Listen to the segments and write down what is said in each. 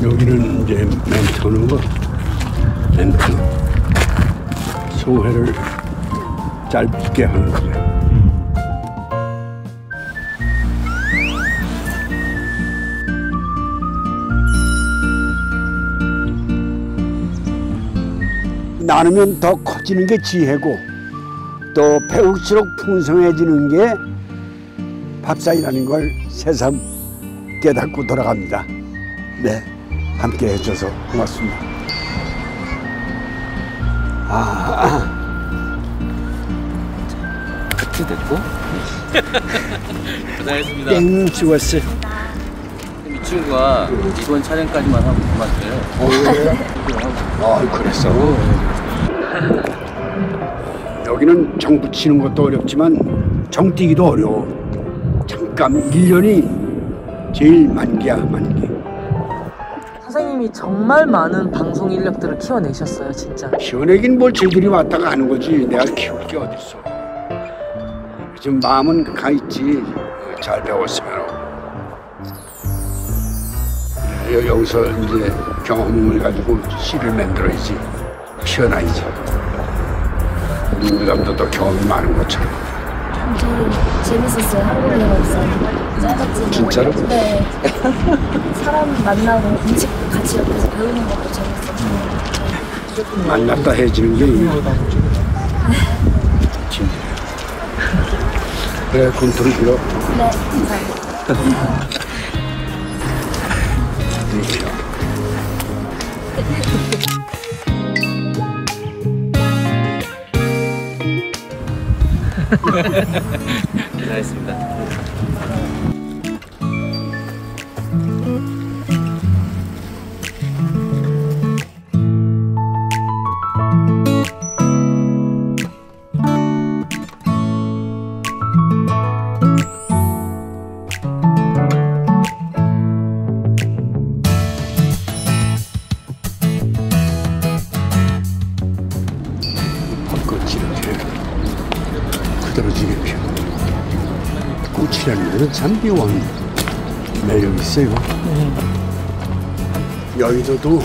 여기는 이제 멘토는 거, 멘토. 소회를 짧게 하는 거예요. 나누면 더 커지는 게 지혜고 또 배울수록 풍성해지는 게 밥상이라는 걸 새삼 깨닫고 돌아갑니다. 네, 함께 해줘서 고맙습니다. 끝이 됐고 고생했습니다. 땡 찍었어요. 이 친구가 이번 촬영까지만 하고 그만둬요. 그랬어. 여기는 정 붙이는 것도 어렵지만 정 띄기도 어려워. 잠깐 1년이 제일 만기야, 만기. 선생님이 정말 많은 방송 인력들을 키워내셨어요, 진짜. 키워내긴 뭘 쟤들이 왔다가 하는 거지. 내가 키울 게 어딨어. 지금 마음은 가 있지. 잘 배웠으면. 여기서 이제 경험을 가지고 시를 만들어야지. 피어나야지. 누구보다도 더 경험이 많은 것처럼. 저는 재밌었어요. 한국 영화 없어요. 짧았지만. 진짜로? 네. 사람 만나고 음식 같이 옆에서 배우는 것도 재밌었어요. 만났다 해지는 게 힘들어요. 그래, 컨트롤 빌어. 네, 감사합니다. 고생했습니다. 벚꽃이 이렇게 그대로지게 피어. 꽃이라는 것은 참 묘한 매력이 있어요. 여의도도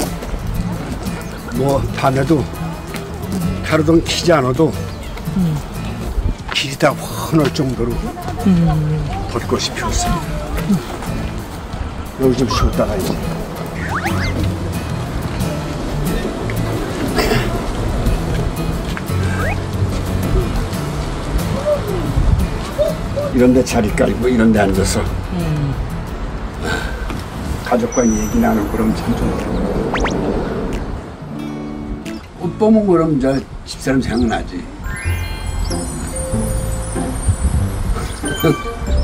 뭐 밤에도 가로등 키지 않아도 길이 다 환할 정도로 벚꽃이 피었습니다. 여기 좀 쉬었다가 이제 이런 데 자리 깔고 이런 데 앉아서 가족과 얘기 나누고 그러면 참 좋다. 꽃 보면 그럼 저 집사람 생각나지.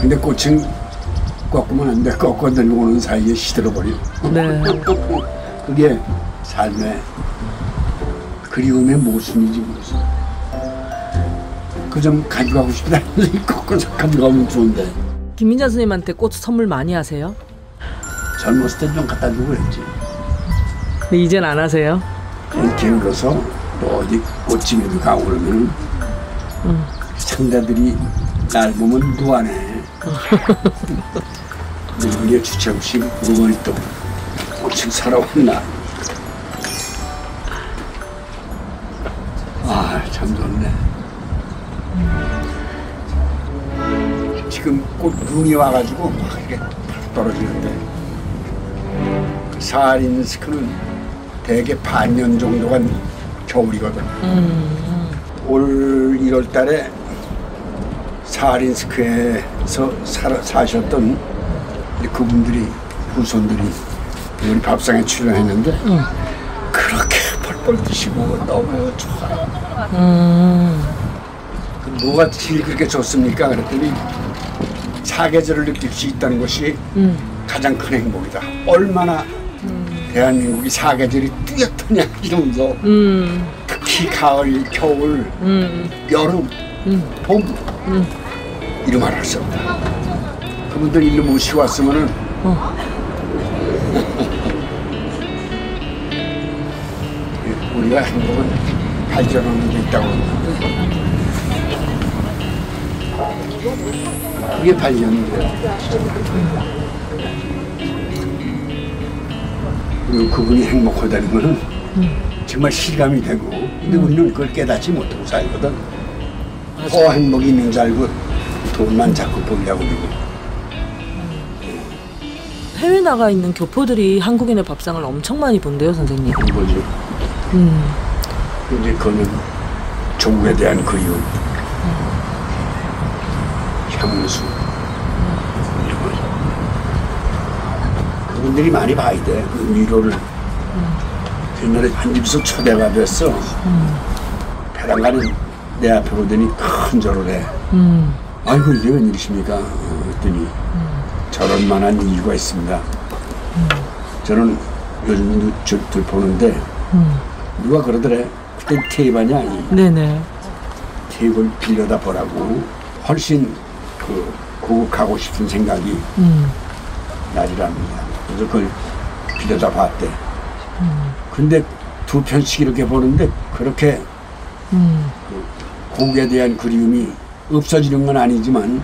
근데 꽃은 꺾으면 안 돼. 꺾어 들고 오는 사이에 시들어버려. 네. 그게 삶의 그리움의 모순이지 무슨. 그 점 가져가고 싶다. 꺾어서 가져가면 좋은데. 김민자 선생님한테 꽃 선물 많이 하세요? 젊었을 때 좀 갖다 주고 그랬지. 근데 이젠 안 하세요? 게을러서 또 어디 꽃집에도 가고 그러면 상대들이 날 보면 무안해. 우리의 주체 없이 물건이 또 꽃을 사러 왔나. 참 좋네. 지금 꽃 눈이 와가지고 막 이렇게 떨어지는데 사하린스크는 대개 반년 정도가 겨울이거든. 올 1월 달에 사하린스크에서 사셨던 그분들이 후손들이 우리 밥상에 출연했는데 그렇게 펄펄 드시고 너무 좋아요. 뭐가 제일 그렇게 좋습니까? 그랬더니 사계절을 느낄 수 있다는 것이 가장 큰 행복이다. 얼마나 대한민국이 사계절이 뚜렷하냐 이러면서 특히 가을, 겨울, 여름, 봄 이런 말 할 수 없다. 그분들 일로 모시고 왔으면은 우리가 행복은 발전하는 게 있다고 하는데 그게 발전이에요. 그리고 그분이 행복하다는 거는 정말 실감이 되고 근데 우리는 그걸 깨닫지 못하고 살거든. 더 행복이 있는 줄 알고 돈만 자꾸 보려고 그러고. 해외 나가 있는 교포들이 한국인의 밥상을 엄청 많이 본대요, 선생님. 거죠. 이제 그거는 조국에 대한 그리움, 향수 이런 거. 그분들이 많이 봐야 돼. 그 위로를. 옛날에 한 집에서 초대가 됐어. 배랑 가는 내 앞에 오더니 큰 절을 해. 아이고 이게 웬일이십니까? 그랬더니 저런 만한 이유가 있습니다. 저는 요즘 들 보는데 누가 그러더래. 그때 테이프 아니야? 네네. 테이프를 빌려다 보라고. 훨씬 그 고급하고 싶은 생각이 나리랍니다. 그래서 그걸 빌려다 봤대. 근데 두 편씩 이렇게 보는데 그렇게 그 곡에 대한 그리움이 없어지는 건 아니지만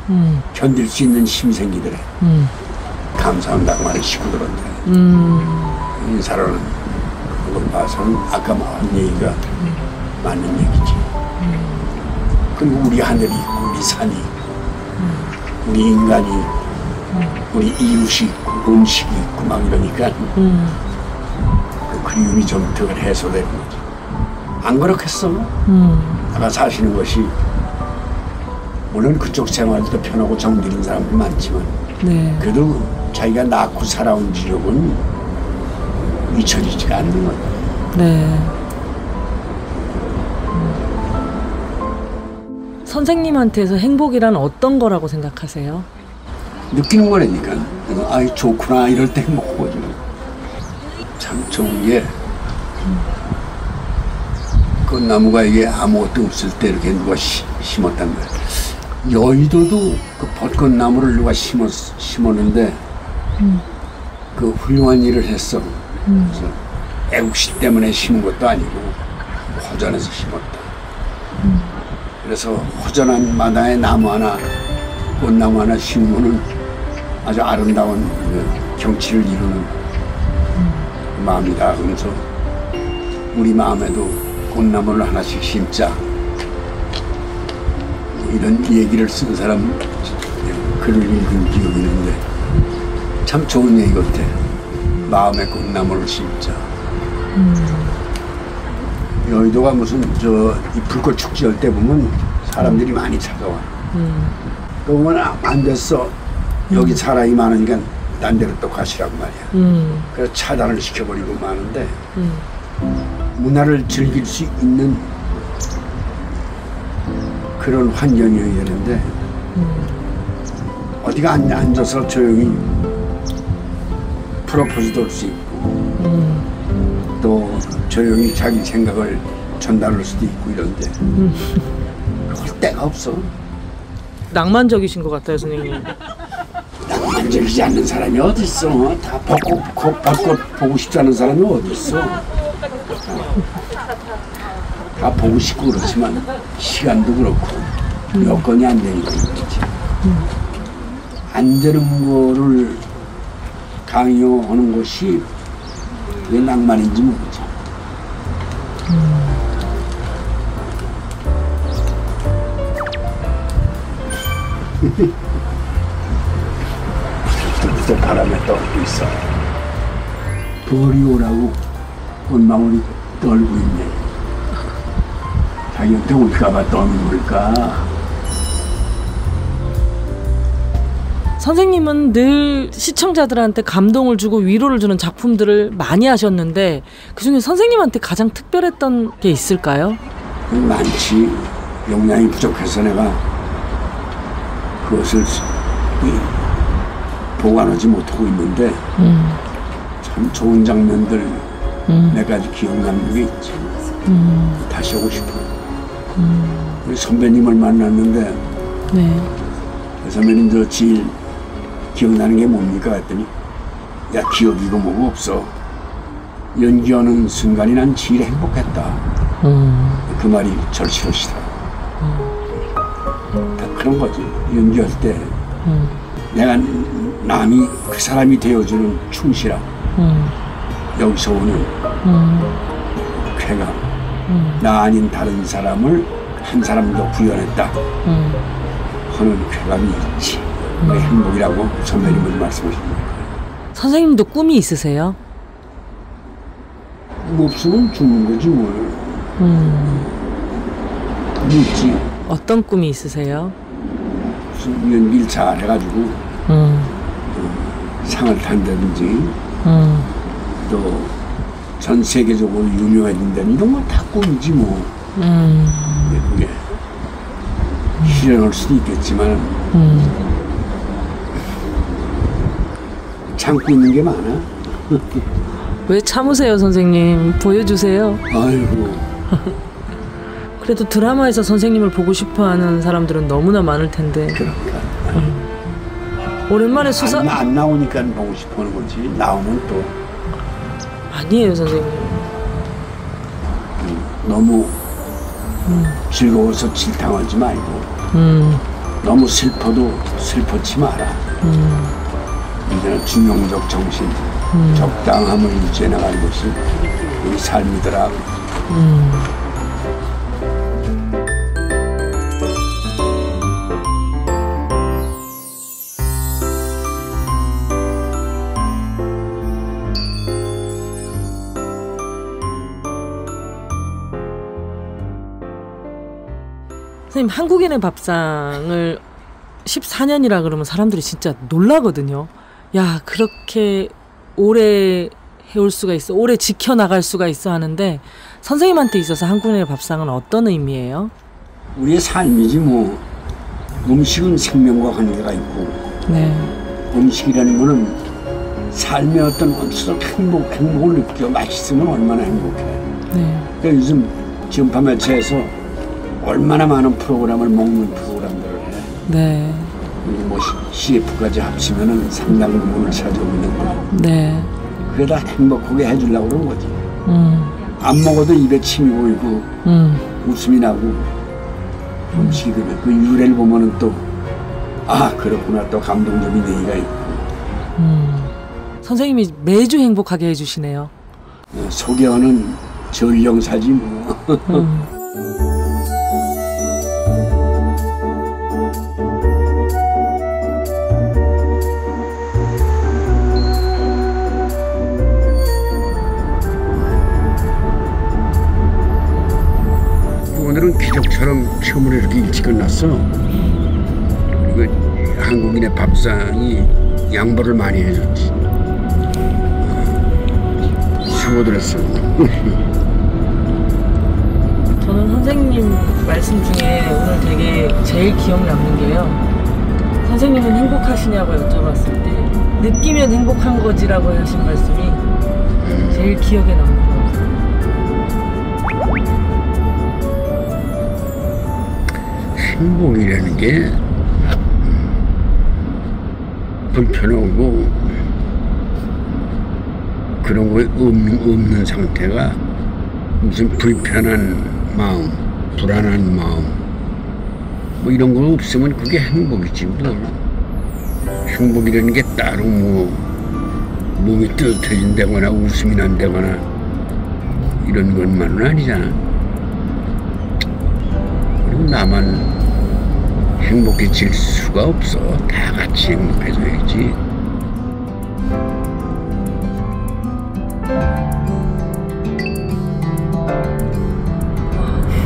견딜 수 있는 힘이 생기더래. 감사한다고 하는 식구들한테. 인사로는 그걸 봐서는 아까 한 얘기가 맞는 얘기지. 그리고 우리 하늘이 있고 우리 산이 있고 우리 인간이 우리 이웃이 있고 음식이 있고 막 이러니까 그 그리움이 좀 덜 해소되는 거지. 안 그렇겠어? 내가 사시는 것이 물론 그쪽 생활도 편하고 정들인 사람도 많지만 네. 그래도 자기가 낳고 살아온 지역은 잊혀지지가 않는 거야. 네. 선생님한테서 행복이란 어떤 거라고 생각하세요? 느끼는 거라니까. 아이 좋구나 이럴 때 행복하거든. 참 좋은 게 꽃나무가 이게 아무것도 없을 때 이렇게 누가 심었단 말이야. 여의도도 그 벚꽃나무를 누가 심었는데 그 훌륭한 일을 했어. 그래서 애국시 때문에 심은 것도 아니고 허전해서 심었다. 그래서 허전한 마당에 나무 하나, 꽃나무 하나 심으면 아주 아름다운 그 경치를 이루는 마음이다. 그래서 우리 마음에도 꽃나무를 하나씩 심자. 이런 얘기를 쓴 사람 글을 읽은 기억이 있는데 참 좋은 얘기 같아. 마음의 꽃나무를 심자. 여의도가 무슨 이 불꽃 축제할 때 보면 사람들이 많이 찾아와. 그러면 안 됐어. 여기 사람이 많으니까 딴 데로 또 가시라고 말이야. 그래서 차단을 시켜버리고 마는데 문화를 즐길 수 있는 그런 환경이어야 되는데 어디가 앉아서 조용히 프로포즈도 할 수 있고 또 조용히 자기 생각을 전달할 수도 있고 이런데 그럴 데가 없어. 낭만적이신 것 같아요, 선생님. 낭만적이지 않는 사람이 어딨어. 다 벚꽃 보고 싶지 않은 사람이 어딨어. 다 보고 싶고 그렇지만 시간도 그렇고 여건이 안 되니까 그렇지. 안 되는 거를 강요하는 것이 왜 낭만인지 모르지. 부들부들 바람에 떨고 있어. 벌이 오라고 꽃망울이 떨고 있네. 자기한테 올까봐 떠는 걸까? 선생님은 늘 시청자들한테 감동을 주고 위로를 주는 작품들을 많이 하셨는데 그중에 선생님한테 가장 특별했던 게 있을까요? 많지. 용량이 부족해서 내가 그것을 보관하지 못하고 있는데 참 좋은 장면들 몇 가지 기억 남는 게 있지. 다시 오고 싶어. 우리 선배님을 만났는데 네. 그 선배님 저 제일 기억나는 게 뭡니까? 했더니 야 기억이고 뭐고 없어. 연기하는 순간이 난 제일 행복했다. 그 말이 절실하시더라. 다 그런 거지. 연기할 때 내가 남이 그 사람이 되어주는 충실함 여기서 오는 쾌감. 나 아닌 다른 사람을 한 사람 더 구현했다 하는 쾌감이 있지. 그게 행복이라고 선배님은 말씀하시는 거예요. 선생님도 꿈이 있으세요? 뭐 없으면 죽는 거지 뭘. 꿈이 있지. 어떤 꿈이 있으세요? 무슨 이런 일 잘해가지고 상을 탄다든지 또 전 세계적으로 유명해진다는 이런 건 다 꿈이지 뭐. 근데 그게 실현할 수도 있겠지만 참고 있는 게 많아. 왜 참으세요, 선생님? 보여주세요. 아이고. 그래도 드라마에서 선생님을 보고 싶어하는 사람들은 너무나 많을 텐데. 그러니까. 오랜만에 수사 안 나오니까 보고 싶어하는 거지. 나오면 또 아니에요, 선생님. 너무 즐거워서 질타하지 말고 너무 슬퍼도 슬퍼치 마라. 이제는 중용적 정신, 적당함을 유지해 나가는 것이 우리 삶이더라. 선생님, 한국인의 밥상을 14년이라 그러면 사람들이 진짜 놀라거든요. 야, 그렇게 오래 해올 수가 있어, 오래 지켜나갈 수가 있어 하는데 선생님한테 있어서 한국인의 밥상은 어떤 의미예요? 우리의 삶이지 뭐. 음식은 생명과 관계가 있고 네. 음식이라는 거는 삶의 어떤 행복을 느껴. 맛있으면 얼마나 행복해. 네. 그러니까 요즘 지금파 매체에서 얼마나 많은 프로그램을 먹는 프로그램들을 해. 네. 뭐 CF까지 합치면은 상당 부분을 차지하고 있는데. 네. 그게 다 행복하게 해주려고 그런 거지. 안 먹어도 입에 침이 고이고 웃음이 나고 음식이 되면 그 유래를 보면은 또 그렇구나, 또 감동적인 얘기가 있고. 선생님이 매주 행복하게 해주시네요. 소개하는 전령사지 뭐. 오늘은 기적처럼 처음으로 이렇게 일찍 끝났어. 그리고 한국인의 밥상이 양보를 많이 해줬지. 수고들 했어. 저는 선생님 말씀 중에 오늘 되게 제일 기억 남는 게요. 선생님은 행복하시냐고 여쭤봤을 때 느끼면 행복한 거지라고 하신 말씀이 제일 기억에 남는 것 같아요. 행복이라는 게 불편하고 그런 거에 없는 상태가 무슨 불편한 마음, 불안한 마음 뭐 이런 거 없으면 그게 행복이지 뭐. 행복이라는 게 따로 뭐 몸이 뜨뜻해진다거나 웃음이 난다거나 이런 것만은 아니잖아. 그리고 나만 행복해질 수가 없어. 다 같이 행복해져야지.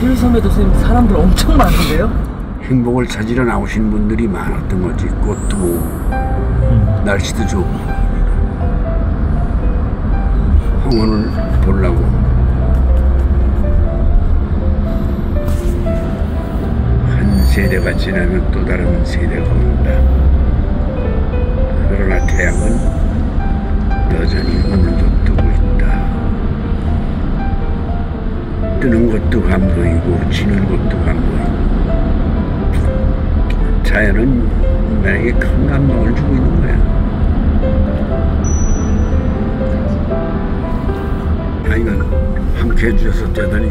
유일섬에도 선생님 사람들 엄청 많은데요? 행복을 찾으러 나오신 분들이 많았던 거지. 꽃도 날씨도 좋고 황혼을 보려고. 한 세대가 지나면 또 다른 세대가 온다. 그러나 태양은 여전히 오늘도 뜨고 있다. 뜨는 것도 감동이고 지는 것도 감동이고 자연은 나에게 큰 감동을 주고 있는 거야. 이건 함께 해주셔서 대단히